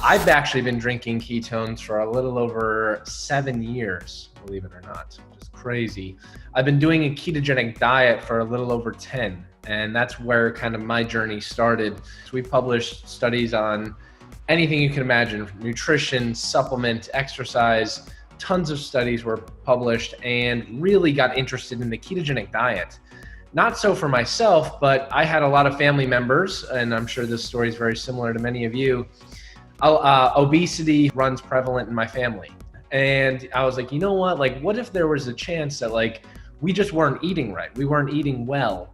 I've actually been drinking ketones for a little over 7 years, believe it or not. Just crazy. I've been doing a ketogenic diet for a little over 10, and that's where kind of my journey started. So we published studies on anything you can imagine, nutrition, supplement, exercise. Tons of studies were published and really got interested in the ketogenic diet. Not so for myself, but I had a lot of family members, and I'm sure this story is very similar to many of you. Obesity runs prevalent in my family. And I was like, you know what? Like, what if there was a chance that like, we just weren't eating right? We weren't eating well.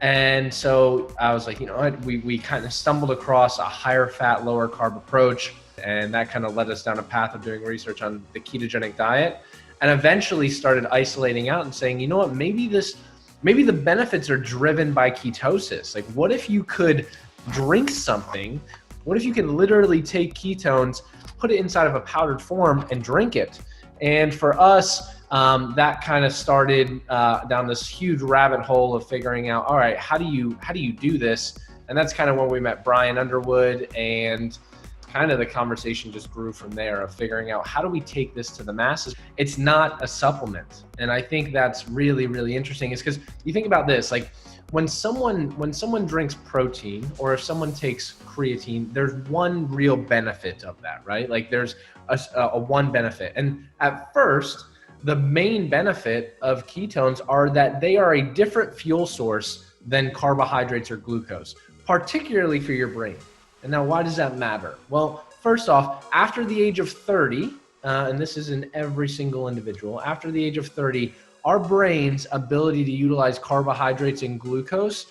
And so I was like, you know what? We kind of stumbled across a higher fat, lower carb approach. And that kind of led us down a path of doing research on the ketogenic diet, and eventually started isolating out and saying, you know what? Maybe the benefits are driven by ketosis. Like, what if you could drink something? What if you could literally take ketones, put it inside of a powdered form and drink it? And for us, that kind of started down this huge rabbit hole of figuring out, all right, how do you do this? And that's kind of when we met Brian Underwood, and kind of the conversation just grew from there of figuring out, how do we take this to the masses? It's not a supplement. And I think that's really, really interesting, is because you think about this, like when someone drinks protein, or if someone takes creatine, there's one real benefit of that, right? Like there's a one benefit. And at first, the main benefit of ketones are that they are a different fuel source than carbohydrates or glucose, particularly for your brain. And now, why does that matter? Well, first off, after the age of 30, and this is in every single individual, after the age of 30, our brain's ability to utilize carbohydrates and glucose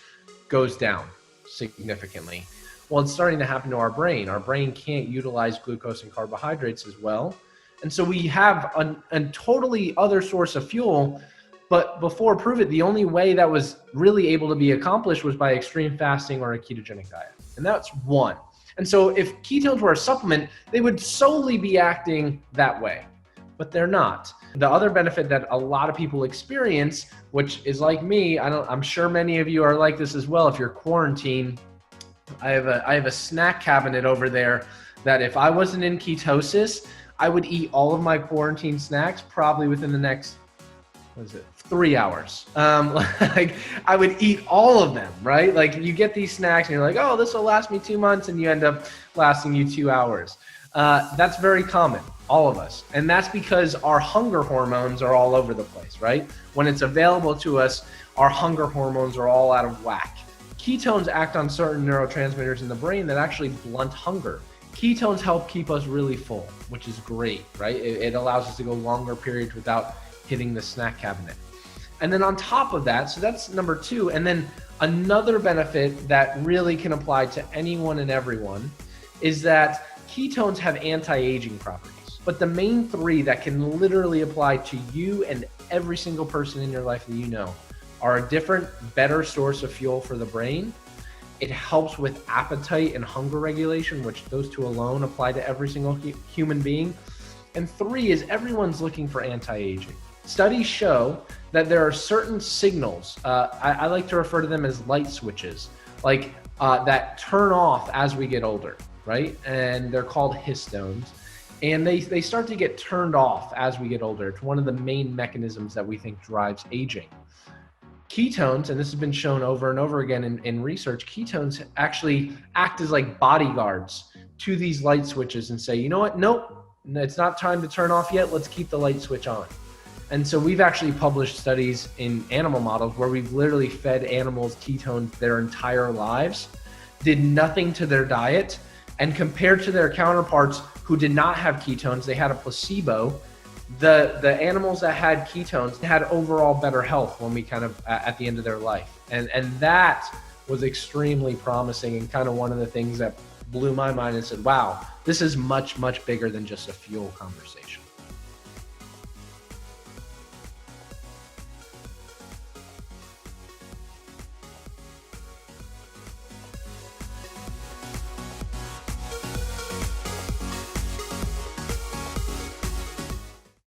goes down significantly. Well, it's starting to happen to our brain. Our brain can't utilize glucose and carbohydrates as well. And so we have a totally other source of fuel. But before Prüvit, the only way that was really able to be accomplished was by extreme fasting or a ketogenic diet. And that's one. And so if ketones were a supplement, they would solely be acting that way, but they're not. The other benefit that a lot of people experience, which is like me, I'm sure many of you are like this as well. If you're quarantined, I have a snack cabinet over there that if I wasn't in ketosis, I would eat all of my quarantine snacks probably within the next 3 hours. Like I would eat all of them, right? Like you get these snacks and you're like, oh, this will last me 2 months, and you end up lasting you 2 hours. That's very common, all of us. And that's because our hunger hormones are all over the place, right? When it's available to us, our hunger hormones are all out of whack. Ketones act on certain neurotransmitters in the brain that actually blunt hunger. Ketones help keep us really full, which is great, right? It allows us to go longer periods without hitting the snack cabinet. And then on top of that, so that's number two. And then another benefit that really can apply to anyone and everyone is that ketones have anti-aging properties. But the main three that can literally apply to you and every single person in your life that you know are a different, better source of fuel for the brain. It helps with appetite and hunger regulation, which those two alone apply to every single human being. And three is everyone's looking for anti-aging. Studies show that there are certain signals, I like to refer to them as light switches, like that turn off as we get older, right? And they're called histones. And they start to get turned off as we get older. It's one of the main mechanisms that we think drives aging. Ketones, and this has been shown over and over again in research, ketones actually act as like bodyguards to these light switches and say, you know what, nope, it's not time to turn off yet, let's keep the light switch on. And so we've actually published studies in animal models where we've literally fed animals ketones their entire lives, did nothing to their diet, and compared to their counterparts who did not have ketones, they had a placebo. The animals that had ketones had overall better health when we kind of at the end of their life. And that was extremely promising, and kind of one of the things that blew my mind and said, wow, this is much, much bigger than just a fuel conversation.